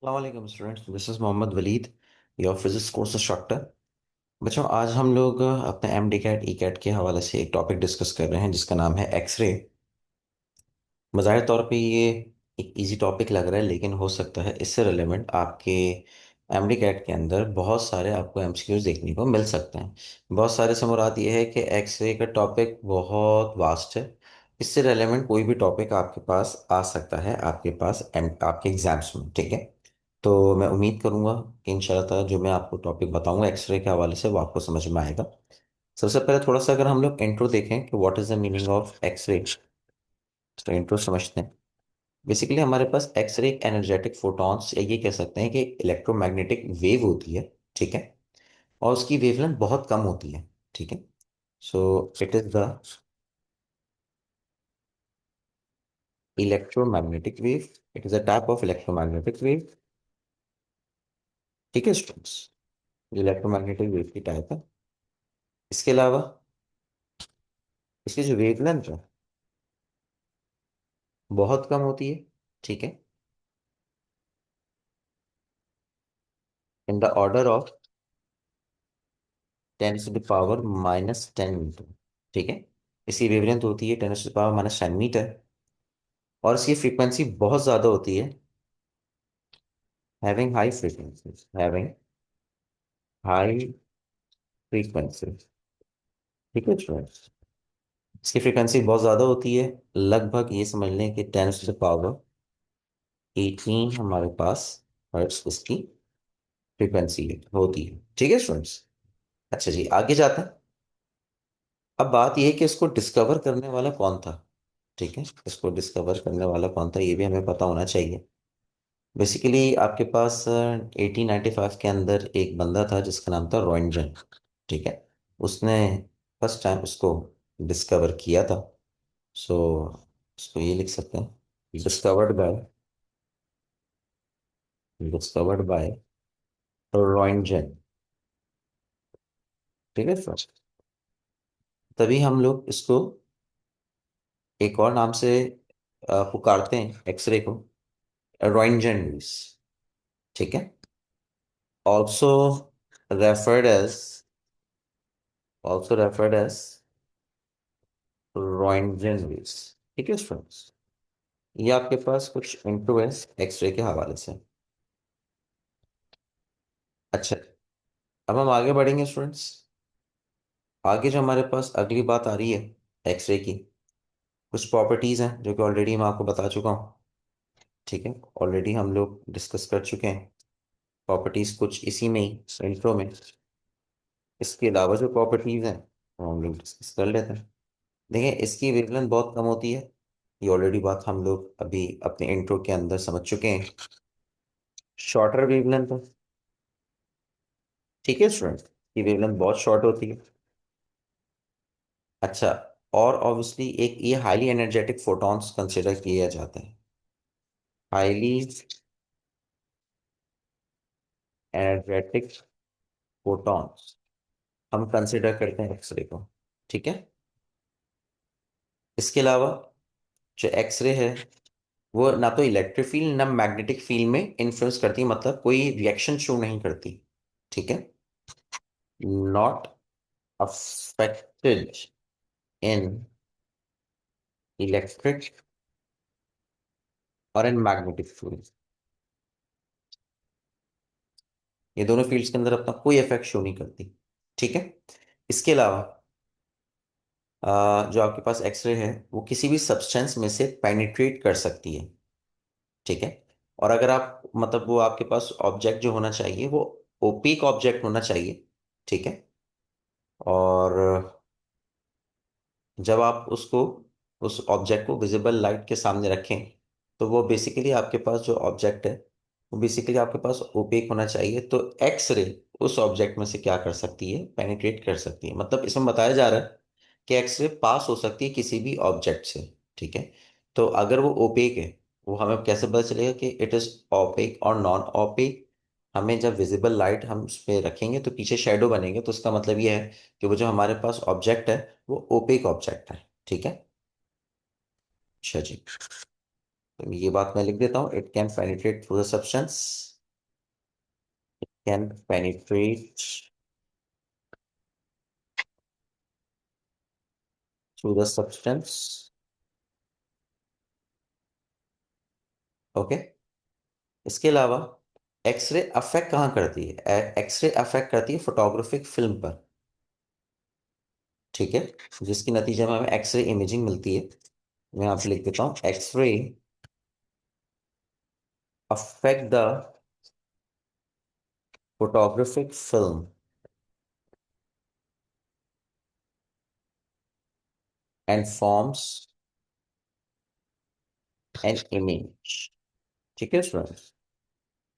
वालेकुम students, this is Mohammad Walid, your physics course instructor. बच्चों, आज हम लोग अपने M D CAT E CAT के हवाले से एक टॉपिक डिस्कस कर रहे हैं जिसका नाम है एक्सरे। बज़ाहिर तौर पे ये एक इजी टॉपिक लग रहा है, लेकिन हो सकता है इससे रिलेवेंट आपके एम डी कैट के अंदर बहुत सारे आपको एमसीक्यूज देखने को मिल सकते हैं। बहुत सारे से मुराद ये है कि एक्सरे का टॉपिक बहुत वास्ट है। इससे रिलेवेंट कोई भी टॉपिक आपके पास आ सकता है आपके पास आपके एग्जाम्स में, ठीक है। तो मैं उम्मीद करूंगा कि इंशाल्लाह ताला जो मैं आपको टॉपिक बताऊंगा एक्सरे के हवाले से वो आपको समझ में आएगा। सबसे पहले थोड़ा सा अगर हम लोग इंट्रो देखें कि what is the meaning of X ray, तो इंट्रो समझते हैं। बेसिकली हमारे पास एक्सरे एक एनर्जेटिक फोटॉन्स या ये कह सकते हैं कि इलेक्ट्रोमैग्नेटिक वेव होती है, ठीक है। और उसकी वेवलेंथ बहुत कम होती है, ठीक है। So it is the electromagnetic wave. It is a type of electromagnetic wave, ठीक है स्टूडेंट्स। इलेक्ट्रोमैग्नेटिक वेव की टाइप है। इसके अलावा इसकी जो वेवलेंथ है बहुत कम होती है, ठीक है। In the order of 10⁻⁻10 metre, ठीक है। इसकी वेवलेंथ होती है 10⁻⁻10 मीटर। और इसकी फ्रीक्वेंसी बहुत ज़्यादा होती है, having high frequency, having high frequency, ठीक है स्टूडेंट्स। इसकी फ्रीक्वेंसी बहुत ज़्यादा होती है, लगभग ये समझ लें कि 10⁻18 हमारे पास हर्ट्स इसकी फ्रीक्वेंसी होती है, ठीक है स्टूडेंट्स। अच्छा जी, आगे जाते हैं। अब बात यह है कि इसको डिस्कवर करने वाला कौन था, ठीक है। इसको डिस्कवर करने वाला कौन था ये भी हमें पता होना चाहिए। बेसिकली आपके पास 1895 के अंदर एक बंदा था जिसका नाम था रॉन्टगन, ठीक है। उसने फर्स्ट टाइम उसको डिस्कवर किया था। सो इसको ये लिख सकते हैं, डिस्कवर्ड बाय रॉन्टगन, ठीक है फर्स्ट। तभी हम लोग इसको एक और नाम से पुकारते हैं एक्सरे को, रॉन्टगन रेस, ठीक है। Also referred as also referred as Roentgen rays, ठीक है फ्रेंड्स। ये आपके पास कुछ इंटू है एक्सरे के हवाले से। अच्छा, अब हम आगे बढ़ेंगे स्टूडेंट्स। आगे जो हमारे पास अगली बात आ रही है एक्सरे की, कुछ प्रॉपर्टीज हैं जो कि ऑलरेडी मैं आपको बता चुका हूँ, ठीक है। ऑलरेडी हम लोग डिस्कस कर चुके हैं प्रॉपर्टीज कुछ इसी में ही इंट्रो में। इसके अलावा जो प्रॉपर्टीज हैं वो हम लोग डिस्कस कर लेते हैं। देखिए, इसकी वेवलेंथ बहुत कम होती है, ये ऑलरेडी बात हम लोग अभी अपने इंट्रो के अंदर समझ चुके हैं। शॉर्टर वेवलेंथ है, ठीक है स्टूडेंट। ये वेवलेंथ बहुत शॉर्ट होती है। अच्छा, और ऑब्वियसली एक ये हाईली एनर्जेटिक फोटॉन्स कंसिडर किया जाता है। हाईली एनर्जेटिक फोटॉन्स हम कंसिडर करते हैं एक्सरे को, ठीक है। इसके अलावा जो एक्सरे है वो ना तो इलेक्ट्रिक फील्ड ना मैग्नेटिक फील्ड में इन्फ्लुएंस करती, मतलब कोई रिएक्शन शो नहीं करती, ठीक है। नॉट अफेक्टेड इन इलेक्ट्रिक और इन मैग्नेटिक फील्ड। ये दोनों फील्ड्स के अंदर अपना कोई इफेक्ट शो नहीं करती, ठीक है। इसके अलावा जो आपके पास एक्सरे है वो किसी भी सब्सटेंस में से पेनिट्रेट कर सकती है, ठीक है। और अगर आप मतलब वो आपके पास ऑब्जेक्ट जो होना चाहिए वो ओपेक ऑब्जेक्ट होना चाहिए, ठीक है। और जब आप उसको उस ऑब्जेक्ट को विजिबल लाइट के सामने रखें तो वो बेसिकली आपके पास जो ऑब्जेक्ट है वो बेसिकली आपके पास ओपेक होना चाहिए। तो एक्स रे उस ऑब्जेक्ट में से क्या कर सकती है, पेनिट्रेट कर सकती है। मतलब इसमें बताया जा रहा है कि एक्स रे पास हो सकती है किसी भी ऑब्जेक्ट से, ठीक है। तो अगर वो ओपेक है, वो हमें कैसे पता चलेगा कि इट इज ओपेक और नॉन ओपेक। हमें जब विजिबल लाइट हम उस पर रखेंगे तो पीछे शेडो बनेंगे, तो उसका मतलब ये है कि वो जो हमारे पास ऑब्जेक्ट है वो ओपेक ऑब्जेक्ट है, ठीक है। अच्छा जी, तो ये बात मैं लिख देता हूँ, it can penetrate through the substance can penetrate through the substance. Okay. इसके अलावा एक्सरे अफेक्ट कहाँ करती है? एक्सरे अफेक्ट करती है फोटोग्राफिक फिल्म पर। ठीक है। जिसके नतीजे में हमें एक्सरे इमेजिंग मिलती है। मैं यहाँ पे लिख देता हूँ, X ray affect the photographic film and forms an image. ठीक है स्टूडेंट्स।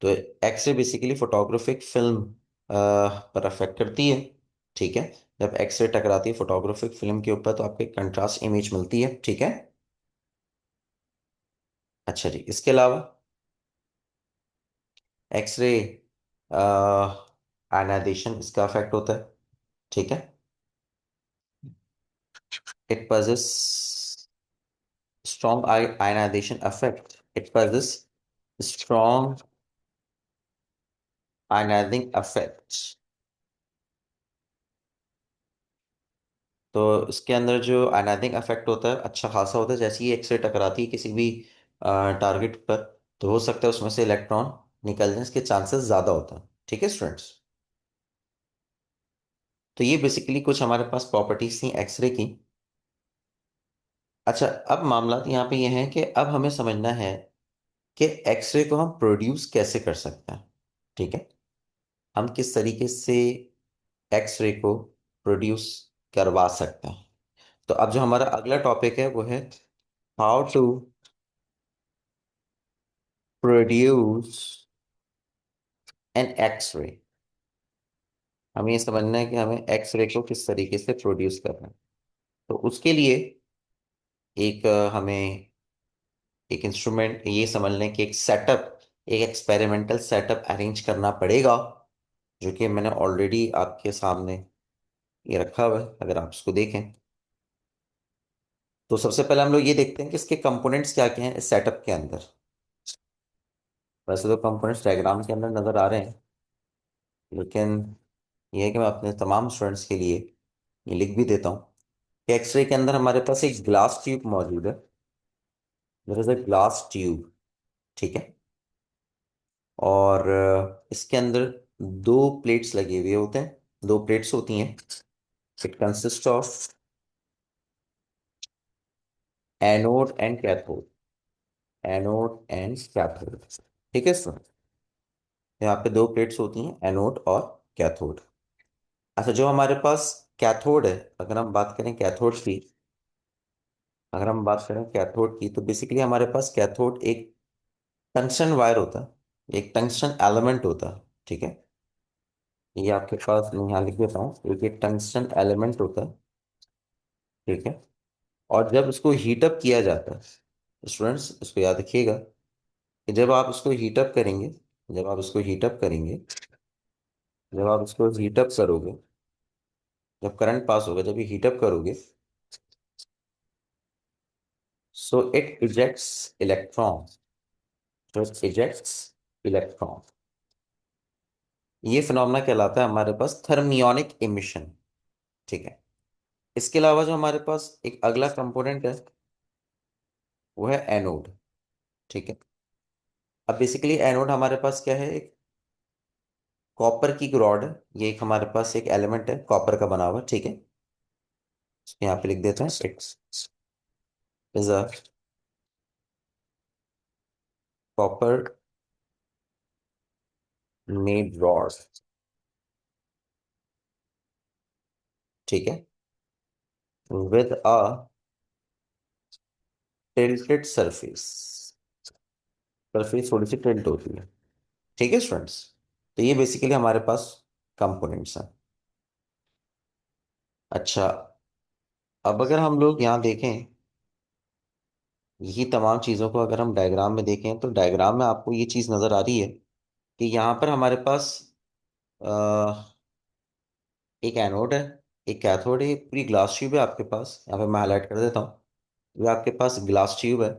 तो एक्सरे बेसिकली फोटोग्राफिक फिल्म पर अफेक्ट करती है। ठीक है। जब एक्सरे टकराती है फोटोग्राफिक फिल्म के ऊपर तो आपको एक कंट्रास्ट इमेज मिलती है। ठीक है। अच्छा जी, इसके अलावा एक्सरे आयनाइजेशन इसका अफेक्ट होता है। ठीक है। It possess strong ionization effect. It possesses strong ionizing effect. तो इसके अंदर जो आयनाइजिंग इफेक्ट होता है अच्छा खासा होता है। जैसे ही एक्सरे टकराती है किसी भी टारगेट पर, तो हो सकता है उसमें से इलेक्ट्रॉन निकलने के चांसेस ज्यादा होता है। ठीक है स्टूडेंट्स। तो ये बेसिकली कुछ हमारे पास प्रॉपर्टीज थी एक्सरे की। अच्छा, अब मामला यहाँ पे ये है कि अब हमें समझना है कि एक्सरे को हम प्रोड्यूस कैसे कर सकते हैं। ठीक है। हम किस तरीके से एक्सरे को प्रोड्यूस करवा सकते हैं। तो अब जो हमारा अगला टॉपिक है वो है how to produce an X ray. हमें ये समझना है कि हमें एक्सरे को किस तरीके से प्रोड्यूस करना है। तो उसके लिए एक हमें एक इंस्ट्रूमेंट ये समझ लें कि एक सेटअप, एक एक्सपेरिमेंटल सेटअप अरेंज करना पड़ेगा, जो कि मैंने ऑलरेडी आपके सामने ये रखा हुआ है। अगर आप इसको देखें तो सबसे पहले हम लोग ये देखते हैं कि इसके कंपोनेंट्स क्या क्या हैं इस सेटअप के अंदर। वैसे तो कंपोनेंट्स डायग्राम के अंदर नजर आ रहे हैं, लेकिन यह है कि मैं अपने तमाम स्टूडेंट्स के लिए ये लिख भी देता हूँ कि एक्सरे के अंदर हमारे पास एक ग्लास ट्यूब मौजूद है। There is a glass tube. ठीक है। और इसके अंदर दो प्लेट्स लगे हुए होते हैं, दो प्लेट्स होती हैं। It consist of anode and cathode. Anode and cathode. ठीक है सर। यहाँ पे दो प्लेट्स होती हैं, एनोड और कैथोड। अच्छा, जो हमारे पास कैथोड है, अगर हम बात करें कैथोड की, अगर हम बात करें कैथोड की, तो बेसिकली हमारे पास कैथोड एक टंक्शन वायर होता है, एक टंक्शन एलिमेंट होता है। ठीक है। ये आपके पास मैं यहाँ लिख देता हूँ, एक टंक्शन एलिमेंट होता है। ठीक है। और जब इसको हीटअप किया जाता है, स्टूडेंट्स इसको याद रखिएगा कि जब आप इसको हीटअप करेंगे, जब आप इसको हीटअप करेंगे, जब आप इसको हीटअप करोगे, जब करंट पास होगा, जब ये हीटअप करोगे, सो इट इजेक्ट्स इलेक्ट्रॉन। तो इट इजेक्ट्स इलेक्ट्रॉन। ये फिनोमेना कहलाता है हमारे पास थर्मियोनिक इमिशन। ठीक है। इसके अलावा जो हमारे पास एक अगला कंपोनेंट है वो है एनोड। ठीक है। अब बेसिकली एनोड हमारे पास क्या है? एक कॉपर की रॉड है। ये एक हमारे पास एक एलिमेंट है कॉपर का बना हुआ। ठीक है। इसको यहाँ पे लिख देते हैं, it's is a copper made rod. ठीक है। With a tilted surface. Surface थोड़ी सी टिल्ट होती है। ठीक है स्टूडेंट्स। तो ये बेसिकली हमारे पास कंपोनेंट्स हैं। अच्छा, अब अगर हम लोग यहाँ देखें, यही तमाम चीज़ों को अगर हम डायग्राम में देखें, तो डायग्राम में आपको ये चीज़ नज़र आ रही है कि यहाँ पर हमारे पास अ, एक एनोड है, एक कैथोड है, एक पूरी ग्लास ट्यूब है आपके पास। यहाँ पे मैं हाईलाइट कर देता हूँ। ये आपके पास ग्लास ट्यूब है।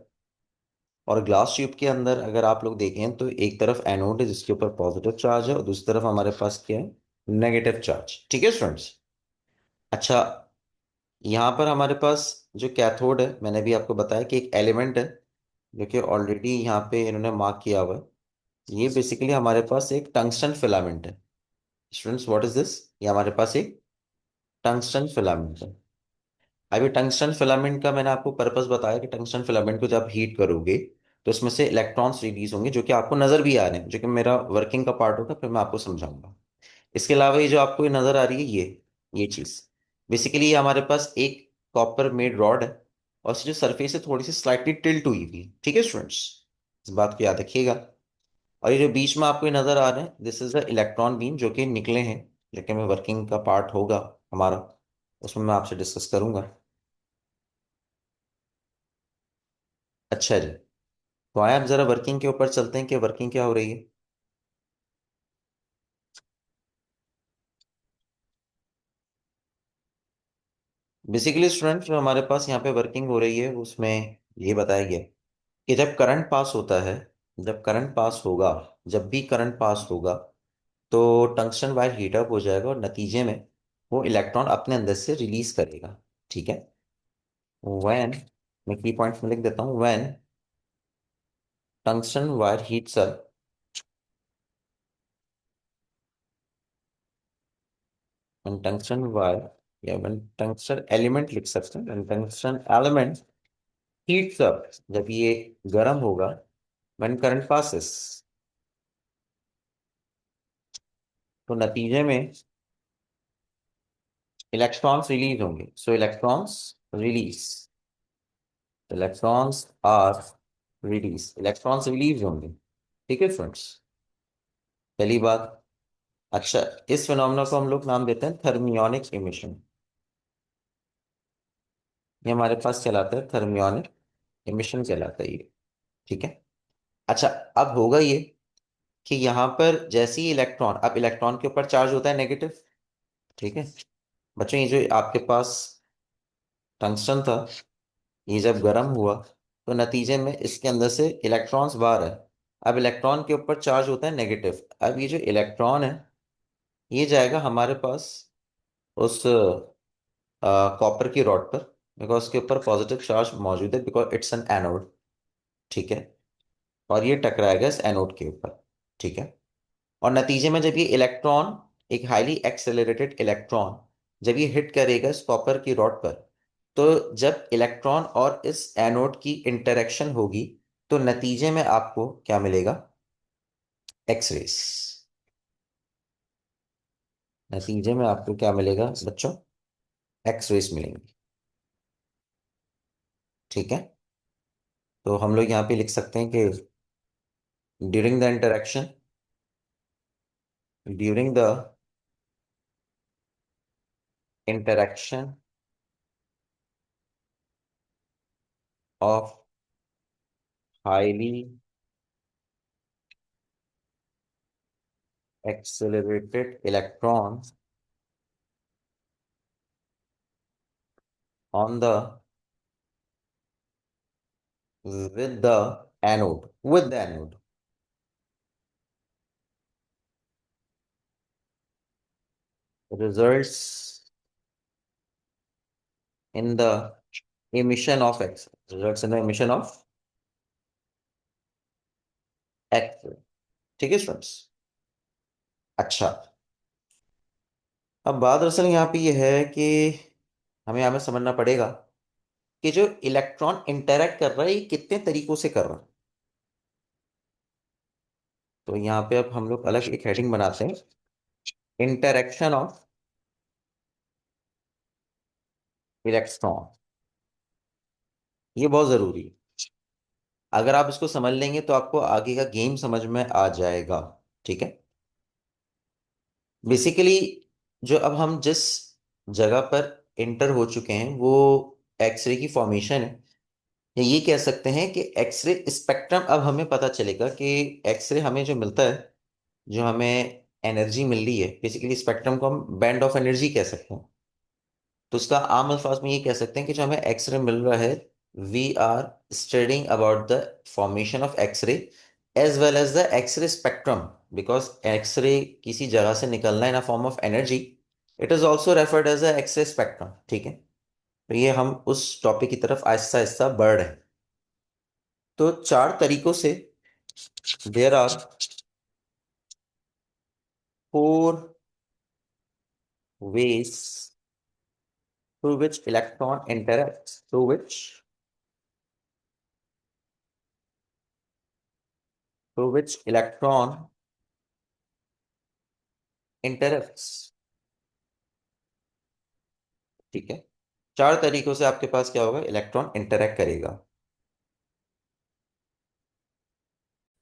और ग्लास ट्यूब के अंदर अगर आप लोग देखें तो एक तरफ एनोड है जिसके ऊपर पॉजिटिव चार्ज है और दूसरी तरफ हमारे पास क्या है, नेगेटिव चार्ज। ठीक है स्टूडेंट्स। अच्छा, यहाँ पर हमारे पास जो कैथोड है, मैंने भी आपको बताया कि एक एलिमेंट है जो कि ऑलरेडी यहाँ पे इन्होंने मार्क किया हुआ है। ये बेसिकली हमारे पास एक टंगस्टन फिलामेंट है। Students, what is this? ये हमारे पास एक टंगस्टन फिलामेंट है। अभी टंगस्टन फिलामेंट का मैंने आपको पर्पस बताया कि टंगस्टन फिलामेंट को जब आप हीट करोगे तो इसमें से इलेक्ट्रॉन्स रिलीज होंगे जो कि आपको नजर भी आ रहे हैं, जो कि मेरा वर्किंग का पार्ट होगा, फिर मैं आपको समझाऊंगा। इसके अलावा ये जो आपको ये नजर आ रही है, ये चीज बेसिकली ये हमारे पास एक कॉपर मेड रॉड है और इसकी जो सरफेस है थोड़ी सी स्लाइटली टिल्ट हुई हुई है। ठीक है स्टूडेंट्स, इस बात को याद रखिएगा। और ये जो बीच में आपको ये नजर आ रहे हैं, this is the electron beam जो कि निकले हैं, जो कि मैं वर्किंग का पार्ट होगा हमारा, उसमें मैं आपसे डिस्कस करूंगा। अच्छा जी, तो आए आप जरा वर्किंग के ऊपर चलते हैं कि वर्किंग क्या हो रही है। बेसिकली स्टूडेंट, जो हमारे पास यहाँ पे वर्किंग हो रही है उसमें ये बताया गया कि जब करंट पास होता है, जब करंट पास होगा, जब भी करंट पास होगा तो टंगस्टन वायर हीट अप हो जाएगा और नतीजे में वो इलेक्ट्रॉन अपने अंदर से रिलीज करेगा। ठीक है। व्हेन, मैं की पॉइंट्स में लिख देता हूँ, when tungsten wire heats up, when tungsten wire या व्हेन टंगस्टन एलिमेंट लिख सकते हैं, when tungsten element heats up, जब ये गर्म होगा, व्हेन करंट पासेस, तो नतीजे में इलेक्ट्रॉन्स रिलीज होंगे। So electrons release, electrons are release, electrons release होंगे। ठीक है फ्रेंड्स, पहली बात। अच्छा, इस फिनोमेना को हम लोग नाम देते हैं थर्मियोनिक इमिशन। ये हमारे पास चलाता है थर्मियोनिक इमिशन कहलाता है ये। ठीक है। अच्छा, अब होगा ये कि यहाँ पर जैसे ही इलेक्ट्रॉन, अब इलेक्ट्रॉन के ऊपर चार्ज होता है नेगेटिव। ठीक है बच्चों, ये जो आपके पास टंगस्टन था, ये जब गर्म हुआ तो नतीजे में इसके अंदर से इलेक्ट्रॉन्स बाहर है। अब इलेक्ट्रॉन के ऊपर चार्ज होता है नेगेटिव। अब ये जो इलेक्ट्रॉन है ये जाएगा हमारे पास उस कॉपर की रॉड पर, बिकॉज उसके ऊपर पॉजिटिव चार्ज मौजूद है, बिकॉज इट्स एन एनोड। ठीक है। और ये टकराएगा इस एनोड के ऊपर। ठीक है। और नतीजे में जब ये इलेक्ट्रॉन, एक हाईली एक्सेलरेटेड इलेक्ट्रॉन, जब ये हिट करेगा इस कॉपर की रॉड पर, तो जब इलेक्ट्रॉन और इस एनोड की इंटरेक्शन होगी तो नतीजे में आपको क्या मिलेगा? एक्सरेस। नतीजे में आपको क्या मिलेगा बच्चों? एक्सरेस मिलेंगी। ठीक है। तो हम लोग यहाँ पे लिख सकते हैं कि during the interaction, during the interaction of highly accelerated electrons on the with the anode results in the emission of X, results in the emission of X। ठीक है स्टूडेंट्स। अच्छा, अब बात दरअसल यहाँ पे ये है कि हमें हमें समझना पड़ेगा कि जो इलेक्ट्रॉन इंटरैक्ट कर रहा है ये कितने तरीकों से कर रहा है। तो यहाँ पे अब हम लोग अलग एक हेडिंग बनाते हैं, इंटरैक्शन ऑफ इलेक्ट्रॉन। ये बहुत जरूरी है। अगर आप इसको समझ लेंगे तो आपको आगे का गेम समझ में आ जाएगा। ठीक है। बेसिकली जो अब हम जिस जगह पर इंटर हो चुके हैं वो एक्सरे की फॉर्मेशन है, या ये कह सकते हैं कि एक्सरे स्पेक्ट्रम। अब हमें पता चलेगा कि एक्सरे हमें जो मिलता है, जो हमें एनर्जी मिल रही है, बेसिकली स्पेक्ट्रम को हम बैंड ऑफ एनर्जी कह सकते हैं। तो उसका आम अल्फाज में ये कह सकते हैं कि जो हमें एक्सरे मिल रहा है we are studying about the formation of X-ray as well as the X-ray spectrum, because X-ray किसी जगह से निकलना in a form of energy, it is also referred as a X-ray spectrum। ठीक है, तो ये हम उस टॉपिक की तरफ आहिस्ता आहिस्ता बढ़ रहे हैं। तो चार तरीकों से, there are four ways through which electron interacts, through which electron interacts। ठीक है, चार तरीकों से आपके पास क्या होगा, इलेक्ट्रॉन इंटरैक्ट करेगा।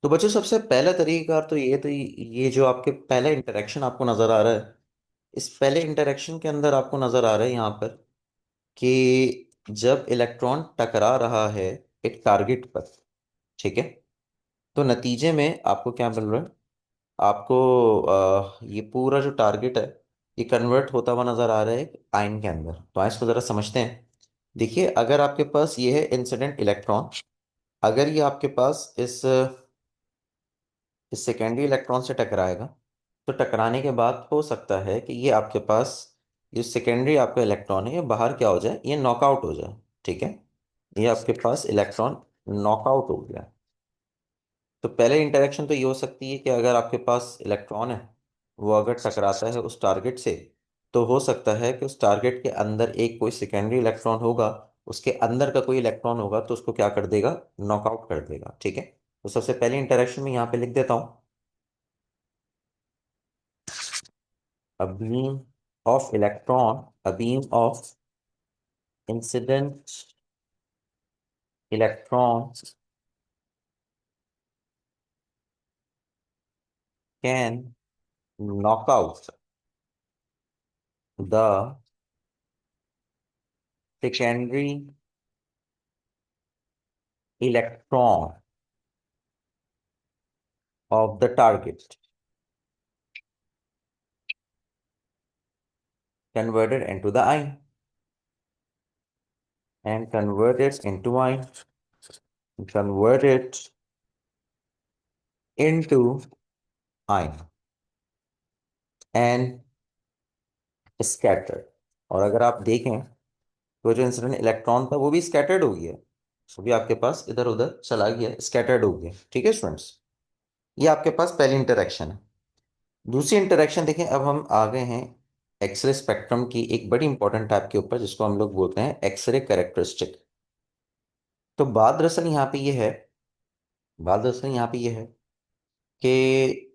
तो बच्चों सबसे पहला तरीका तो ये जो आपके पहला इंटरेक्शन आपको नजर आ रहा है, इस पहले इंटरेक्शन के अंदर आपको नजर आ रहा है यहाँ पर कि जब इलेक्ट्रॉन टकरा रहा है एक टारगेट पर, ठीक है, तो नतीजे में आपको क्या मिल रहा है, आपको ये पूरा जो टारगेट है ये कन्वर्ट होता हुआ नजर आ रहा है आयन के अंदर। तो आइए इसको जरा समझते हैं। देखिए, अगर आपके पास ये है इंसिडेंट इलेक्ट्रॉन, अगर ये आपके पास इस सेकेंडरी इलेक्ट्रॉन से टकराएगा, तो टकराने के बाद हो सकता है कि ये आपके पास जो सेकेंडरी आपका इलेक्ट्रॉन है ये बाहर क्या हो जाए, ये नॉकआउट हो जाए। ठीक है, ये आपके पास इलेक्ट्रॉन नॉकआउट हो गया। तो पहले इंटरेक्शन तो ये हो सकती है कि अगर आपके पास इलेक्ट्रॉन है, वो अगर टकराता है उस टारगेट से, तो हो सकता है कि उस टारगेट के अंदर एक कोई सेकेंडरी इलेक्ट्रॉन होगा, उसके अंदर का कोई इलेक्ट्रॉन होगा तो उसको क्या कर देगा, नॉकआउट कर देगा। ठीक है, तो सबसे पहले इंटरेक्शन में यहाँ पे लिख देता हूँ, a beam a beam of incident electrons can knock out the secondary electron of the target, converted into the ion, and convert it into ion, convert it into ion and scattered। और अगर आप देखें तो जो incident electron था वो भी scattered हो गया, वो भी आपके पास इधर उधर चला गया, स्कैटर्ड हो गया। ठीक है स्टूडेंट्स, ये आपके पास पहली इंटरेक्शन है। दूसरी इंटरेक्शन देखें, अब हम आ गए हैं एक्सरे स्पेक्ट्रम की एक बड़ी इंपॉर्टेंट टाइप के ऊपर, जिसको हम लोग बोलते हैं एक्सरे कैरेक्टरिस्टिक। तो बात दरअसल यहाँ पे ये है कि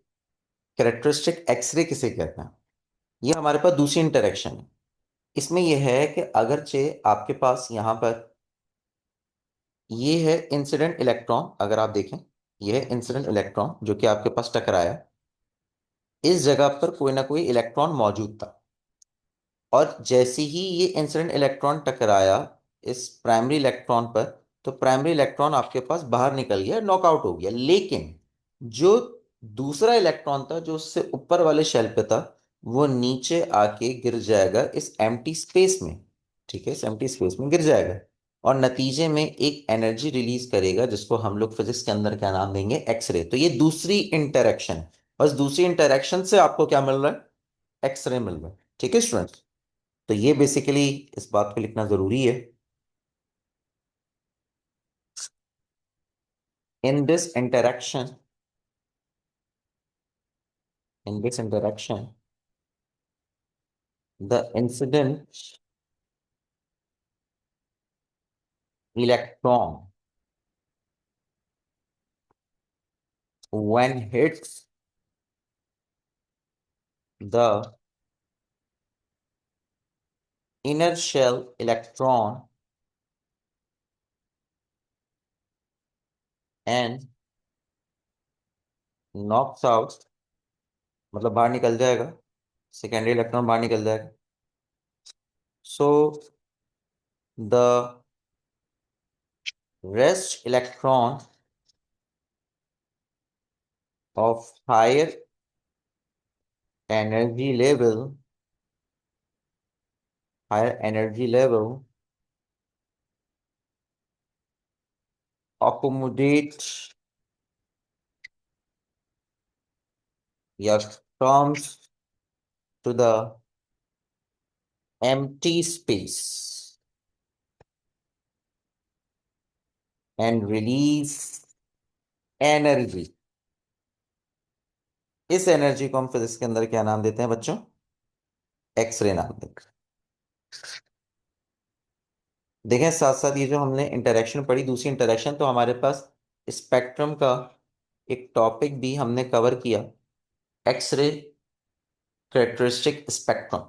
कैरेक्टरिस्टिक एक्सरे किसे कहते हैं। ये हमारे पास दूसरी इंटरेक्शन है। इसमें यह है कि अगरचे आपके पास यहाँ पर ये है इंसिडेंट इलेक्ट्रॉन, अगर आप देखें ये है इंसिडेंट इलेक्ट्रॉन जो कि आपके पास टकराया, इस जगह पर कोई ना कोई इलेक्ट्रॉन मौजूद था, और जैसे ही ये इंसिडेंट इलेक्ट्रॉन टकराया इस प्राइमरी इलेक्ट्रॉन पर, तो प्राइमरी इलेक्ट्रॉन आपके पास बाहर निकल गया, नॉकआउट हो गया। लेकिन जो दूसरा इलेक्ट्रॉन था जो उससे ऊपर वाले शेल पे था, वो नीचे आके गिर जाएगा इस एम्प्टी स्पेस में। ठीक है, इस एम्प्टी स्पेस में गिर जाएगा और नतीजे में एक एनर्जी रिलीज करेगा, जिसको हम लोग फिजिक्स के अंदर क्या नाम देंगे, एक्सरे। तो ये दूसरी इंटरेक्शन, बस दूसरी इंटरेक्शन से आपको क्या मिल रहा है, एक्सरे मिल रहा है। ठीक है स्टूडेंट्स, तो ये बेसिकली इस बात को लिखना जरूरी है। In this interaction in this interaction the incident electron when hits the inner shell electron and knocks out, मतलब बाहर निकल जाएगा, सेकेंडरी इलेक्ट्रॉन बाहर निकल जाएगा। So the rest electron of energy level higher energy level accommodate या comes to the empty space and release energy। इस energy को हम फिजिक्स के अंदर क्या नाम देते हैं बच्चों? एक्सरे नाम देते हैं। देखें साथ साथ ये जो हमने इंटरेक्शन पढ़ी, दूसरी इंटरेक्शन, तो हमारे पास स्पेक्ट्रम का एक टॉपिक भी हमने कवर किया, एक्सरे कैरेक्टरिस्टिक स्पेक्ट्रम।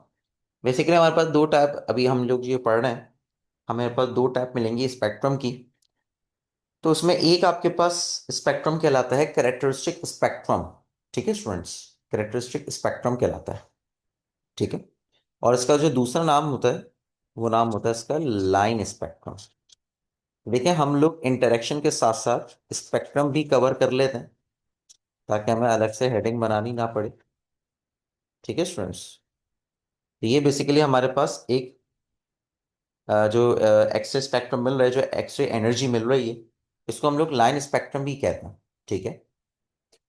बेसिकली हमारे पास दो टाइप, अभी हम लोग ये पढ़ रहे हैं, हमारे पास दो टाइप मिलेंगी स्पेक्ट्रम की। तो उसमें एक आपके पास स्पेक्ट्रम कहलाता है कैरेक्टरिस्टिक स्पेक्ट्रम। ठीक है स्टूडेंट्स, कैरेक्टरिस्टिक स्पेक्ट्रम कहलाता है। ठीक है। और इसका जो दूसरा नाम होता है, वो नाम होता है इसका लाइन स्पेक्ट्रम। देखिए हम लोग इंटरेक्शन के साथ साथ स्पेक्ट्रम भी कवर कर लेते हैं, ताकि हमें अलग से हेडिंग बनानी ना पड़े। ठीक है स्टूडेंट्स, तो ये बेसिकली हमारे पास एक जो एक्सरे स्पेक्ट्रम मिल रहा है, जो एक्सरे एनर्जी मिल रही है, इसको हम लोग लाइन स्पेक्ट्रम भी कहते हैं। ठीक है।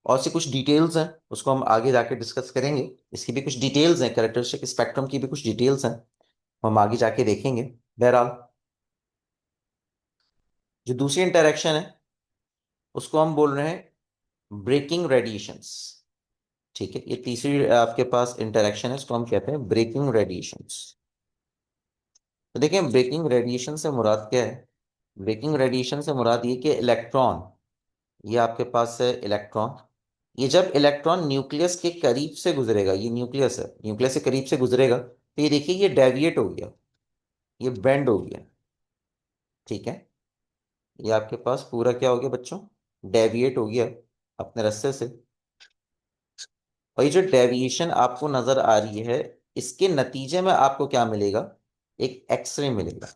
और से कुछ डिटेल्स हैं, उसको हम आगे जाके डिस्कस करेंगे। इसकी भी कुछ डिटेल्स हैं, कैरेक्टरिस्टिक स्पेक्ट्रम की भी कुछ डिटेल्स हैं, हम आगे जाके देखेंगे। बहरहाल जो दूसरी इंटरेक्शन है, उसको हम बोल रहे हैं ब्रेकिंग रेडिएशंस। ठीक है, ये तीसरी आपके पास इंटरेक्शन है, इसको हम कहते हैं ब्रेकिंग रेडिएशंस। तो देखिए ब्रेकिंग रेडिएशन से मुराद क्या है? ब्रेकिंग रेडिएशन से मुराद ये कि इलेक्ट्रॉन, ये आपके पास है इलेक्ट्रॉन, ये जब इलेक्ट्रॉन न्यूक्लियस के करीब से गुजरेगा, ये न्यूक्लियस है, न्यूक्लियस के करीब से गुजरेगा, तो ये देखिए ये डेविएट हो गया, ये बेंड हो गया। ठीक है, ये आपके पास पूरा क्या हो गया बच्चों? डेविएट हो गया अपने रास्ते से। और ये जो डेविएशन आपको नजर आ रही है, इसके नतीजे में आपको क्या मिलेगा? एक एक्सरे मिलेगा।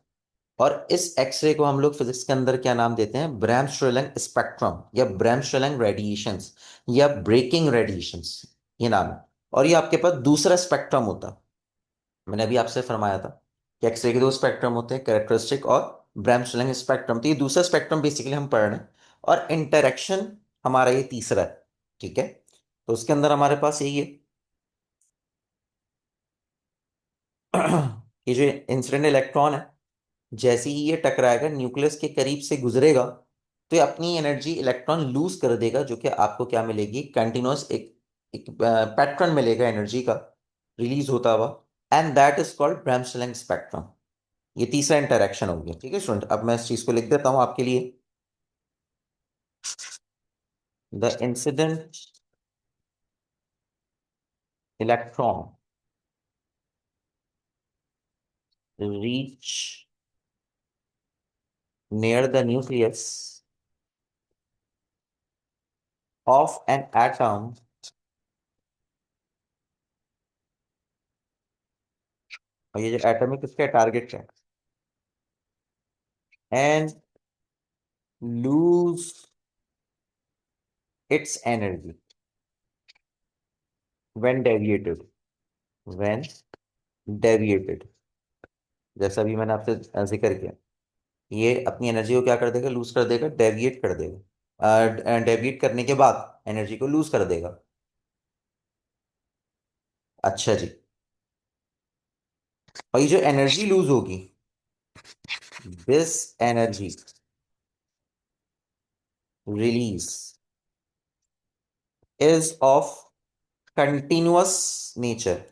और इस एक्सरे को हम लोग फिजिक्स के अंदर क्या नाम देते हैं? ब्रैमस्ट्रेलंग स्पेक्ट्रम या ब्रैमस्ट्रेलंग रेडिएशंस या ब्रेकिंग रेडिएशंस, ये नाम है। और ये आपके पास दूसरा स्पेक्ट्रम होता है। मैंने अभी आपसे फरमाया था कि एक्सरे के दो स्पेक्ट्रम होते हैं, कैरेक्टरिस्टिक और ब्रैमस्ट्रेलंग स्पेक्ट्रम। तो ये दूसरा स्पेक्ट्रम बेसिकली हम पढ़ रहे हैं, और इंटरेक्शन हमारा ये तीसरा है। ठीक है, तो उसके अंदर हमारे पास यही है ये जो इंसिडेंट इलेक्ट्रॉन है, जैसे ही ये टकराएगा, न्यूक्लियस के करीब से गुजरेगा, तो ये अपनी एनर्जी इलेक्ट्रॉन लूज कर देगा, जो कि आपको क्या मिलेगी? कंटिन्यूअस एक एक पैटर्न मिलेगा एनर्जी का रिलीज होता हुआ, and that is called bremsstrahlung spectrum. ये तीसरा इंटरेक्शन हो गया। ठीक है स्टूडेंट, अब मैं इस चीज को लिख देता हूं आपके लिए। The incident electron reach near the nucleus of an atom और ये जो एटम है किसका टारगेट है? And lose its energy when deviated, when deviated, जैसा भी मैंने आपसे जिक्र किया, ये अपनी एनर्जी को क्या कर देगा? लूज कर देगा, डेविएट कर देगा। डेविएट करने के बाद एनर्जी को लूज कर देगा। अच्छा जी, और ये जो एनर्जी लूज होगी, this energy release is of continuous nature.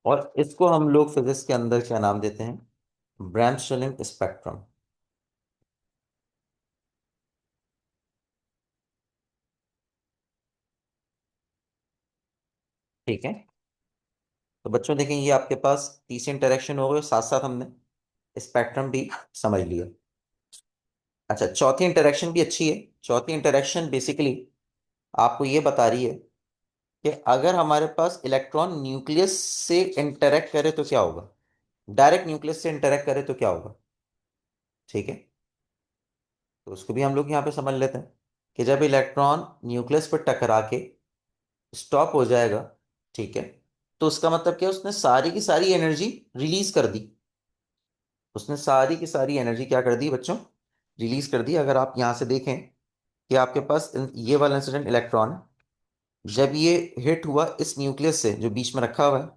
और इसको हम लोग फिजिक्स के अंदर क्या नाम देते हैं? ब्रैमस्ट्रेलिंग स्पेक्ट्रम। ठीक है, तो बच्चों देखें ये आपके पास तीसरी इंटरेक्शन हो गई, साथ साथ हमने स्पेक्ट्रम भी समझ लिया। अच्छा, चौथी इंटरेक्शन भी अच्छी है। चौथी इंटरेक्शन बेसिकली आपको ये बता रही है कि अगर हमारे पास इलेक्ट्रॉन न्यूक्लियस से इंटरेक्ट करे तो क्या होगा, डायरेक्ट न्यूक्लियस से इंटरेक्ट करे तो क्या होगा। ठीक है, तो उसको भी हम लोग यहाँ पे समझ लेते हैं कि जब इलेक्ट्रॉन न्यूक्लियस पर टकरा के स्टॉप हो जाएगा, ठीक है, तो उसका मतलब क्या है, उसने सारी की सारी एनर्जी रिलीज कर दी। उसने सारी की सारी एनर्जी क्या कर दी बच्चों, रिलीज कर दी। अगर आप यहां से देखें कि आपके पास ये वाला इंसिडेंट इलेक्ट्रॉन है, जब ये हिट हुआ इस न्यूक्लियस से जो बीच में रखा हुआ है,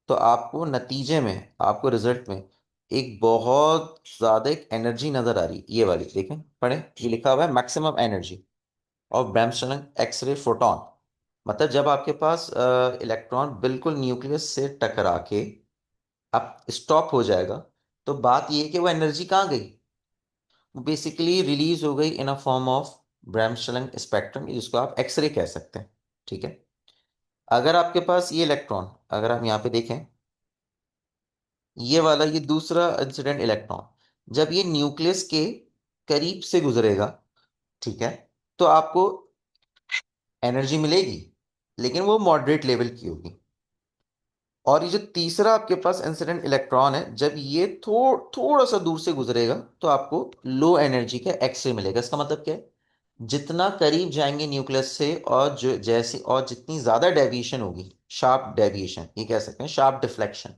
तो आपको नतीजे में, आपको रिजल्ट में एक बहुत ज्यादा एक एनर्जी नजर आ रही। ये वाली देखें, पढ़े, ये लिखा हुआ है maximum energy of bremsstrahlung X ray photon. मतलब जब आपके पास इलेक्ट्रॉन बिल्कुल न्यूक्लियस से टकरा के अब स्टॉप हो जाएगा, तो बात ये है कि वो एनर्जी कहाँ गई, वो बेसिकली रिलीज हो गई इन अ फॉर्म ऑफ ब्रैमस्टर्न स्पेक्ट्रम, जिसको आप एक्सरे कह सकते हैं। ठीक है। अगर आपके पास ये इलेक्ट्रॉन, अगर आप यहाँ पे देखें, ये वाला ये दूसरा इंसिडेंट इलेक्ट्रॉन जब ये न्यूक्लियस के करीब से गुजरेगा, ठीक है, तो आपको एनर्जी मिलेगी, लेकिन वो मॉडरेट लेवल की होगी। और ये जो तीसरा आपके पास इंसिडेंट इलेक्ट्रॉन है, जब ये थोड़ा सा दूर से गुजरेगा, तो आपको लो एनर्जी का एक्सरे मिलेगा। इसका मतलब क्या है, जितना करीब जाएंगे न्यूक्लियस से और जो जैसे और जितनी ज्यादा डेविएशन होगी, शार्प डेविएशन ये कह सकते हैं, शार्प डिफ्लेक्शन,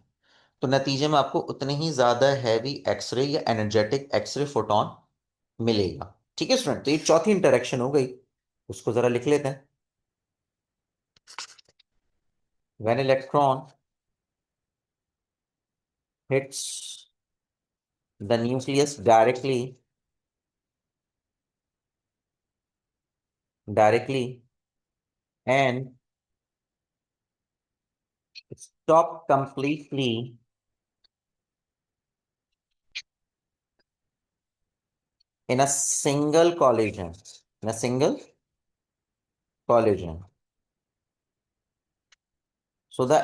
तो नतीजे में आपको उतने ही ज्यादा हैवी एक्सरे या एनर्जेटिक एक्सरे फोटोन मिलेगा। ठीक है स्टूडेंट, तो ये चौथी इंटरेक्शन हो गई, उसको जरा लिख लेते हैं। When electron hits the nucleus directly and stop completely in a single collision, in a single collision, so the